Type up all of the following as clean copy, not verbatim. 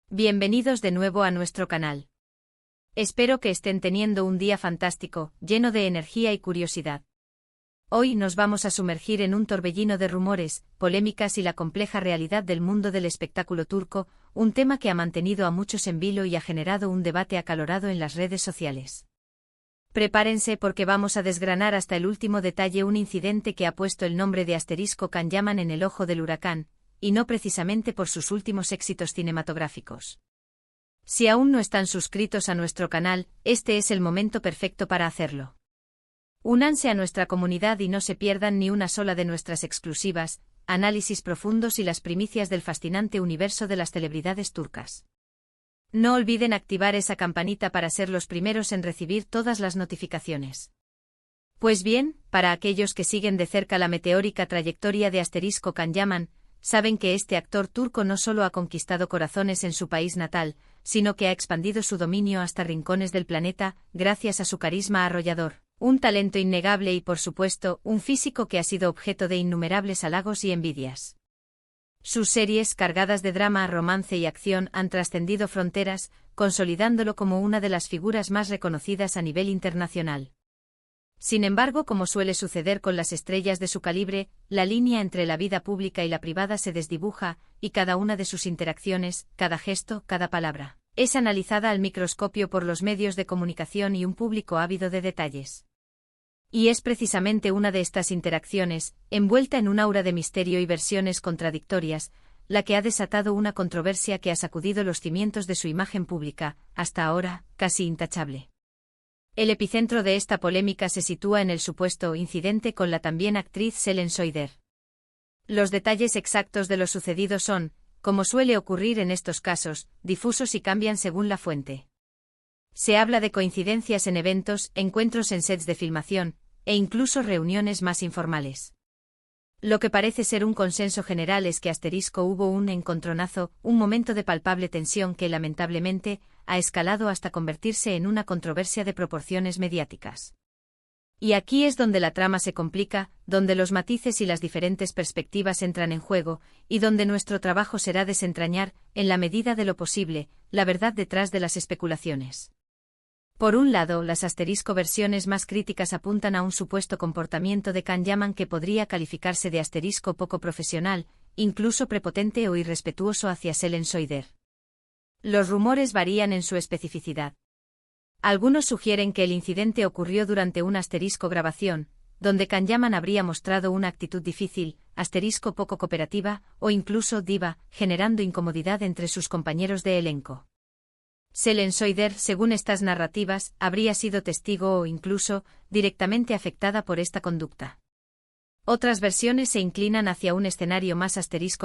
Bienvenidos de nuevo a nuestro canal. Espero que estén teniendo un día fantástico, lleno de energía y curiosidad. Hoy nos vamos a sumergir en un torbellino de rumores, polémicas y la compleja realidad del mundo del espectáculo turco, un tema que ha mantenido a muchos en vilo y ha generado un debate acalorado en las redes sociales. Prepárense porque vamos a desgranar hasta el último detalle un incidente que ha puesto el nombre de Can Yaman en el ojo del huracán, y no precisamente por sus últimos éxitos cinematográficos. Si aún no están suscritos a nuestro canal, este es el momento perfecto para hacerlo. Únanse a nuestra comunidad y no se pierdan ni una sola de nuestras exclusivas, análisis profundos y las primicias del fascinante universo de las celebridades turcas. No olviden activar esa campanita para ser los primeros en recibir todas las notificaciones. Pues bien, para aquellos que siguen de cerca la meteórica trayectoria de Can Yaman, saben que este actor turco no solo ha conquistado corazones en su país natal, sino que ha expandido su dominio hasta rincones del planeta, gracias a su carisma arrollador, un talento innegable y, por supuesto, un físico que ha sido objeto de innumerables halagos y envidias. Sus series, cargadas de drama, romance y acción, han trascendido fronteras, consolidándolo como una de las figuras más reconocidas a nivel internacional. Sin embargo, como suele suceder con las estrellas de su calibre, la línea entre la vida pública y la privada se desdibuja, y cada una de sus interacciones, cada gesto, cada palabra, es analizada al microscopio por los medios de comunicación y un público ávido de detalles. Y es precisamente una de estas interacciones, envuelta en un aura de misterio y versiones contradictorias, la que ha desatado una controversia que ha sacudido los cimientos de su imagen pública, hasta ahora, casi intachable. El epicentro de esta polémica se sitúa en el supuesto incidente con la también actriz Selen Soyder. Los detalles exactos de lo sucedido son, como suele ocurrir en estos casos, difusos y cambian según la fuente. Se habla de coincidencias en eventos, encuentros en sets de filmación, e incluso reuniones más informales. Lo que parece ser un consenso general es que hubo un encontronazo, un momento de palpable tensión que lamentablemente ha escalado hasta convertirse en una controversia de proporciones mediáticas. Y aquí es donde la trama se complica, donde los matices y las diferentes perspectivas entran en juego, y donde nuestro trabajo será desentrañar, en la medida de lo posible, la verdad detrás de las especulaciones. Por un lado, las versiones más críticas apuntan a un supuesto comportamiento de Can Yaman que podría calificarse de poco profesional, incluso prepotente o irrespetuoso hacia Selen Soyder. Los rumores varían en su especificidad. Algunos sugieren que el incidente ocurrió durante una grabación, donde Can Yaman habría mostrado una actitud difícil, poco cooperativa, o incluso diva, generando incomodidad entre sus compañeros de elenco. Selen Soyder, según estas narrativas, habría sido testigo o incluso, directamente afectada por esta conducta. Otras versiones se inclinan hacia un escenario más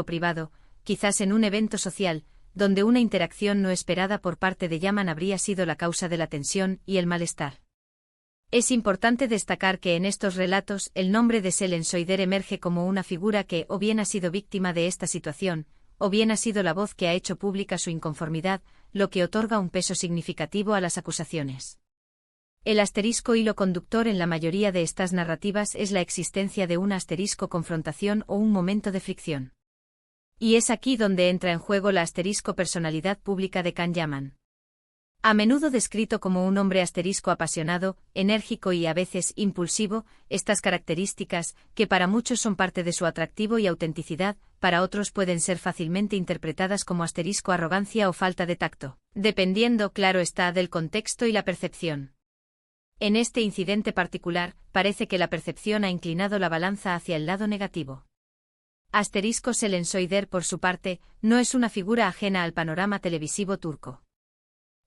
privado, quizás en un evento social, donde una interacción no esperada por parte de Yaman habría sido la causa de la tensión y el malestar. Es importante destacar que en estos relatos el nombre de Selen Soyder emerge como una figura que o bien ha sido víctima de esta situación, o bien ha sido la voz que ha hecho pública su inconformidad, lo que otorga un peso significativo a las acusaciones. El hilo conductor en la mayoría de estas narrativas es la existencia de una confrontación o un momento de fricción. Y es aquí donde entra en juego la personalidad pública de Can Yaman. A menudo descrito como un hombre apasionado, enérgico y a veces impulsivo, estas características, que para muchos son parte de su atractivo y autenticidad, para otros pueden ser fácilmente interpretadas como arrogancia o falta de tacto, dependiendo, claro está, del contexto y la percepción. En este incidente particular, parece que la percepción ha inclinado la balanza hacia el lado negativo. Selen Soyder, por su parte, no es una figura ajena al panorama televisivo turco.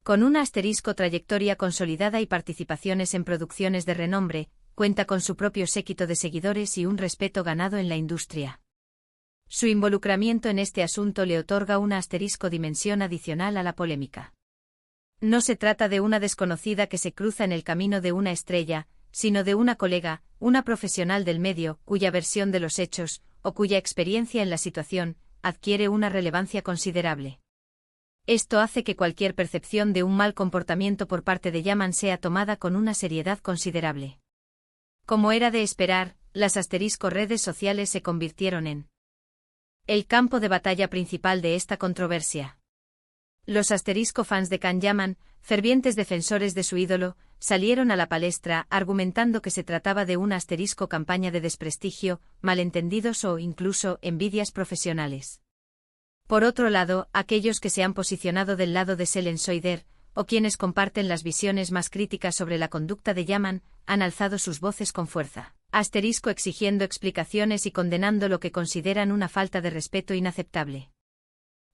Con una trayectoria consolidada y participaciones en producciones de renombre, cuenta con su propio séquito de seguidores y un respeto ganado en la industria. Su involucramiento en este asunto le otorga una dimensión adicional a la polémica. No se trata de una desconocida que se cruza en el camino de una estrella, sino de una colega, una profesional del medio, cuya versión de los hechos, o cuya experiencia en la situación, adquiere una relevancia considerable. Esto hace que cualquier percepción de un mal comportamiento por parte de Yaman sea tomada con una seriedad considerable. Como era de esperar, las redes sociales se convirtieron en el campo de batalla principal de esta controversia. Los asterisco fans de Can Yaman, fervientes defensores de su ídolo, salieron a la palestra argumentando que se trataba de una asterisco campaña de desprestigio, malentendidos o incluso envidias profesionales. Por otro lado, aquellos que se han posicionado del lado de Selen Soider, o quienes comparten las visiones más críticas sobre la conducta de Yaman, han alzado sus voces con fuerza, asterisco exigiendo explicaciones y condenando lo que consideran una falta de respeto inaceptable.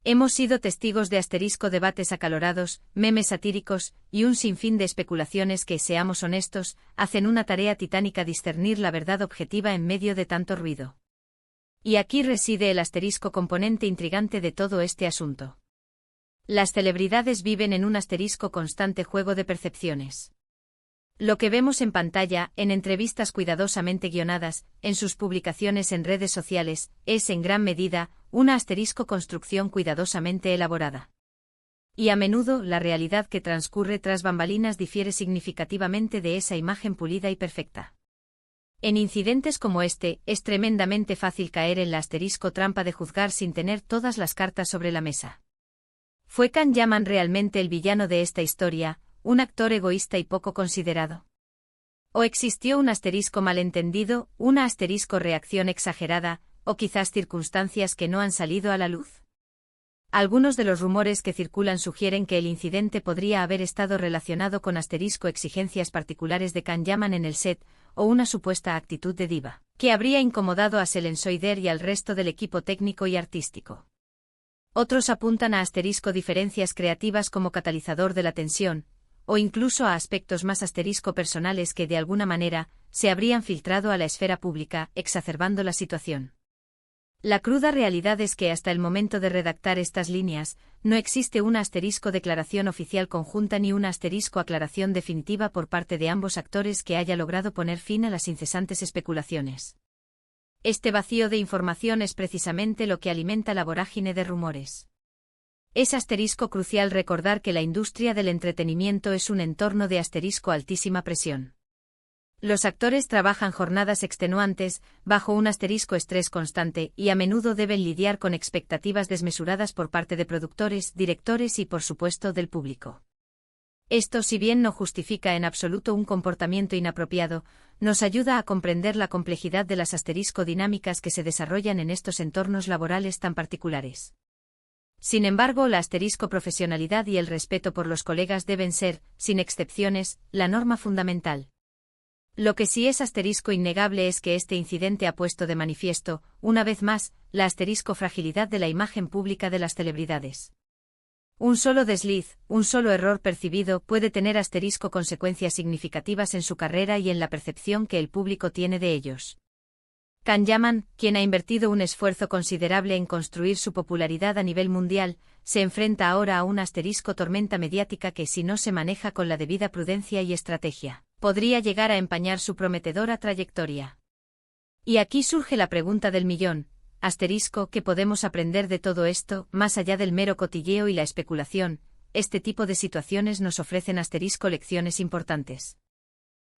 Hemos sido testigos de asterisco debates acalorados, memes satíricos, y un sinfín de especulaciones que, seamos honestos, hacen una tarea titánica discernir la verdad objetiva en medio de tanto ruido. Y aquí reside el asterisco componente intrigante de todo este asunto. Las celebridades viven en un asterisco constante juego de percepciones. Lo que vemos en pantalla, en entrevistas cuidadosamente guionadas, en sus publicaciones en redes sociales, es en gran medida una asterisco construcción cuidadosamente elaborada. Y a menudo la realidad que transcurre tras bambalinas difiere significativamente de esa imagen pulida y perfecta. En incidentes como este, es tremendamente fácil caer en la asterisco trampa de juzgar sin tener todas las cartas sobre la mesa. ¿Fue Can Yaman realmente el villano de esta historia, un actor egoísta y poco considerado? ¿O existió un asterisco malentendido, una asterisco reacción exagerada, o quizás circunstancias que no han salido a la luz? Algunos de los rumores que circulan sugieren que el incidente podría haber estado relacionado con asterisco exigencias particulares de Can Yaman en el set, o una supuesta actitud de diva, que habría incomodado a Selen Soider y al resto del equipo técnico y artístico. Otros apuntan a asterisco diferencias creativas como catalizador de la tensión, o incluso a aspectos más asterisco personales que de alguna manera se habrían filtrado a la esfera pública, exacerbando la situación. La cruda realidad es que hasta el momento de redactar estas líneas, no existe una asterisco declaración oficial conjunta ni una asterisco aclaración definitiva por parte de ambos actores que haya logrado poner fin a las incesantes especulaciones. Este vacío de información es precisamente lo que alimenta la vorágine de rumores. Es asterisco crucial recordar que la industria del entretenimiento es un entorno de asterisco altísima presión. Los actores trabajan jornadas extenuantes, bajo un asterisco estrés constante, y a menudo deben lidiar con expectativas desmesuradas por parte de productores, directores y por supuesto del público. Esto, si bien no justifica en absoluto un comportamiento inapropiado, nos ayuda a comprender la complejidad de las asterisco dinámicas que se desarrollan en estos entornos laborales tan particulares. Sin embargo, la asterisco profesionalidad y el respeto por los colegas deben ser, sin excepciones, la norma fundamental. Lo que sí es asterisco innegable es que este incidente ha puesto de manifiesto, una vez más, la asterisco fragilidad de la imagen pública de las celebridades. Un solo desliz, un solo error percibido puede tener asterisco consecuencias significativas en su carrera y en la percepción que el público tiene de ellos. Can Yaman, quien ha invertido un esfuerzo considerable en construir su popularidad a nivel mundial, se enfrenta ahora a una asterisco tormenta mediática que, si no se maneja con la debida prudencia y estrategia, podría llegar a empañar su prometedora trayectoria. Y aquí surge la pregunta del millón. Asterisco, ¿qué podemos aprender de todo esto, más allá del mero cotilleo y la especulación? Este tipo de situaciones nos ofrecen asterisco lecciones importantes.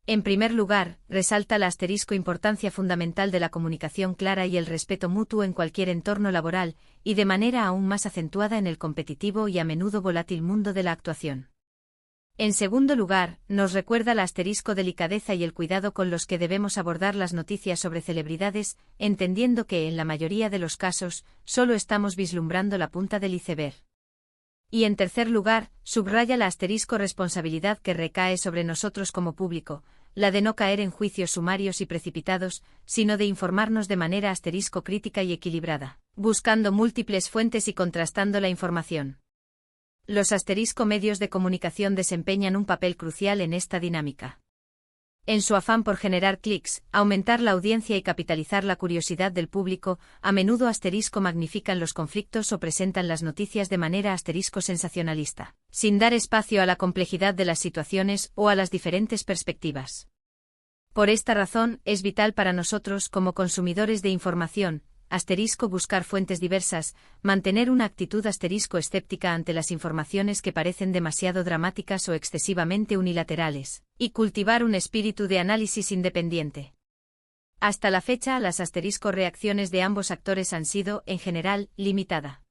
En primer lugar, resalta la asterisco importancia fundamental de la comunicación clara y el respeto mutuo en cualquier entorno laboral, y de manera aún más acentuada en el competitivo y a menudo volátil mundo de la actuación. En segundo lugar, nos recuerda la asterisco delicadeza y el cuidado con los que debemos abordar las noticias sobre celebridades, entendiendo que, en la mayoría de los casos, solo estamos vislumbrando la punta del iceberg. Y en tercer lugar, subraya la asterisco responsabilidad que recae sobre nosotros como público, la de no caer en juicios sumarios y precipitados, sino de informarnos de manera asterisco crítica y equilibrada, buscando múltiples fuentes y contrastando la información. Los asterisco medios de comunicación desempeñan un papel crucial en esta dinámica. En su afán por generar clics, aumentar la audiencia y capitalizar la curiosidad del público, a menudo asterisco magnifican los conflictos o presentan las noticias de manera asterisco sensacionalista, sin dar espacio a la complejidad de las situaciones o a las diferentes perspectivas. Por esta razón, es vital para nosotros como consumidores de información, asterisco buscar fuentes diversas, mantener una actitud asterisco escéptica ante las informaciones que parecen demasiado dramáticas o excesivamente unilaterales, y cultivar un espíritu de análisis independiente. Hasta la fecha, las asterisco reacciones de ambos actores han sido, en general, limitada.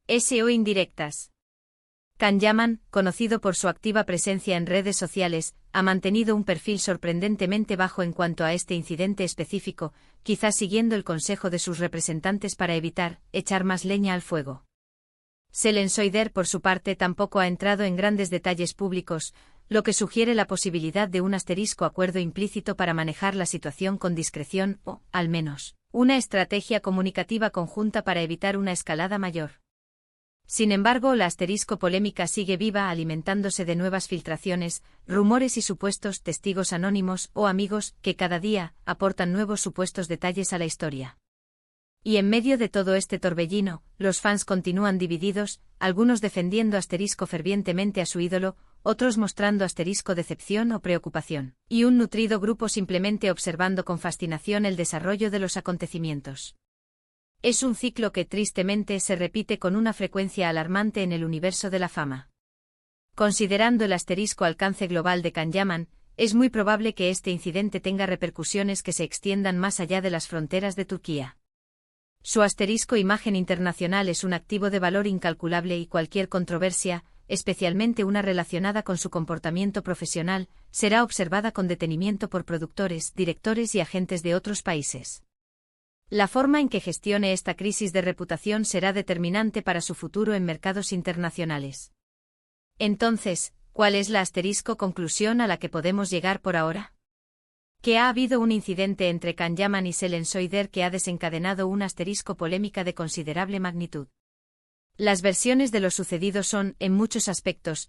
SO indirectas. Can Yaman, conocido por su activa presencia en redes sociales, ha mantenido un perfil sorprendentemente bajo en cuanto a este incidente específico, quizás siguiendo el consejo de sus representantes para evitar echar más leña al fuego. Selen Soider, por su parte, tampoco ha entrado en grandes detalles públicos, lo que sugiere la posibilidad de un acuerdo implícito para manejar la situación con discreción o, al menos, una estrategia comunicativa conjunta para evitar una escalada mayor. Sin embargo, la polémica sigue viva, alimentándose de nuevas filtraciones, rumores y supuestos testigos anónimos o amigos que cada día aportan nuevos supuestos detalles a la historia. Y en medio de todo este torbellino, los fans continúan divididos, algunos defendiendo fervientemente a su ídolo, otros mostrando decepción o preocupación, y un nutrido grupo simplemente observando con fascinación el desarrollo de los acontecimientos. Es un ciclo que tristemente se repite con una frecuencia alarmante en el universo de la fama. Considerando el alcance global de Can Yaman, es muy probable que este incidente tenga repercusiones que se extiendan más allá de las fronteras de Turquía. Su imagen internacional es un activo de valor incalculable y cualquier controversia, especialmente una relacionada con su comportamiento profesional, será observada con detenimiento por productores, directores y agentes de otros países. La forma en que gestione esta crisis de reputación será determinante para su futuro en mercados internacionales. Entonces, ¿cuál es la conclusión a la que podemos llegar por ahora? Que ha habido un incidente entre Can Yaman y Selen Soider que ha desencadenado una polémica de considerable magnitud. Las versiones de lo sucedido son, en muchos aspectos,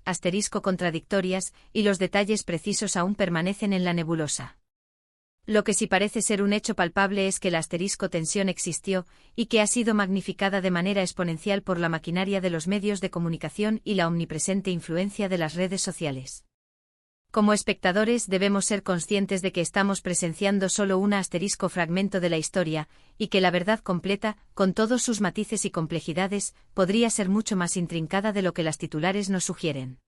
contradictorias, y los detalles precisos aún permanecen en la nebulosa. Lo que sí parece ser un hecho palpable es que la tensión existió, y que ha sido magnificada de manera exponencial por la maquinaria de los medios de comunicación y la omnipresente influencia de las redes sociales. Como espectadores debemos ser conscientes de que estamos presenciando solo un fragmento de la historia, y que la verdad completa, con todos sus matices y complejidades, podría ser mucho más intrincada de lo que las titulares nos sugieren.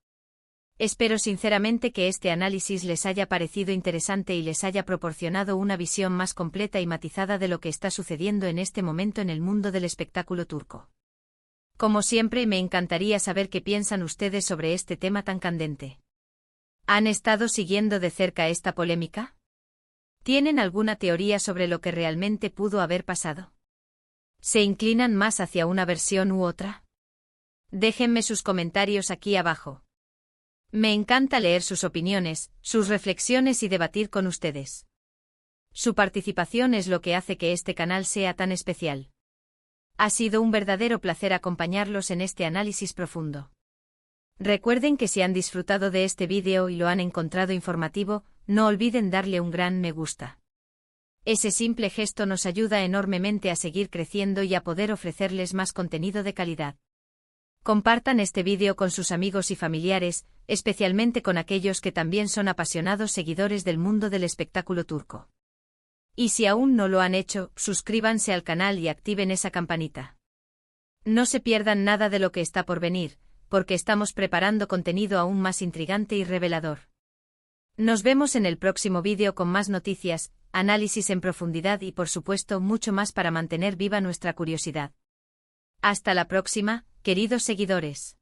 Espero sinceramente que este análisis les haya parecido interesante y les haya proporcionado una visión más completa y matizada de lo que está sucediendo en este momento en el mundo del espectáculo turco. Como siempre, me encantaría saber qué piensan ustedes sobre este tema tan candente. ¿Han estado siguiendo de cerca esta polémica? ¿Tienen alguna teoría sobre lo que realmente pudo haber pasado? ¿Se inclinan más hacia una versión u otra? Déjenme sus comentarios aquí abajo. Me encanta leer sus opiniones, sus reflexiones y debatir con ustedes. Su participación es lo que hace que este canal sea tan especial. Ha sido un verdadero placer acompañarlos en este análisis profundo. Recuerden que si han disfrutado de este vídeo y lo han encontrado informativo, no olviden darle un gran me gusta. Ese simple gesto nos ayuda enormemente a seguir creciendo y a poder ofrecerles más contenido de calidad. Compartan este vídeo con sus amigos y familiares, especialmente con aquellos que también son apasionados seguidores del mundo del espectáculo turco. Y si aún no lo han hecho, suscríbanse al canal y activen esa campanita. No se pierdan nada de lo que está por venir, porque estamos preparando contenido aún más intrigante y revelador. Nos vemos en el próximo vídeo con más noticias, análisis en profundidad y por supuesto mucho más para mantener viva nuestra curiosidad. Hasta la próxima, queridos seguidores.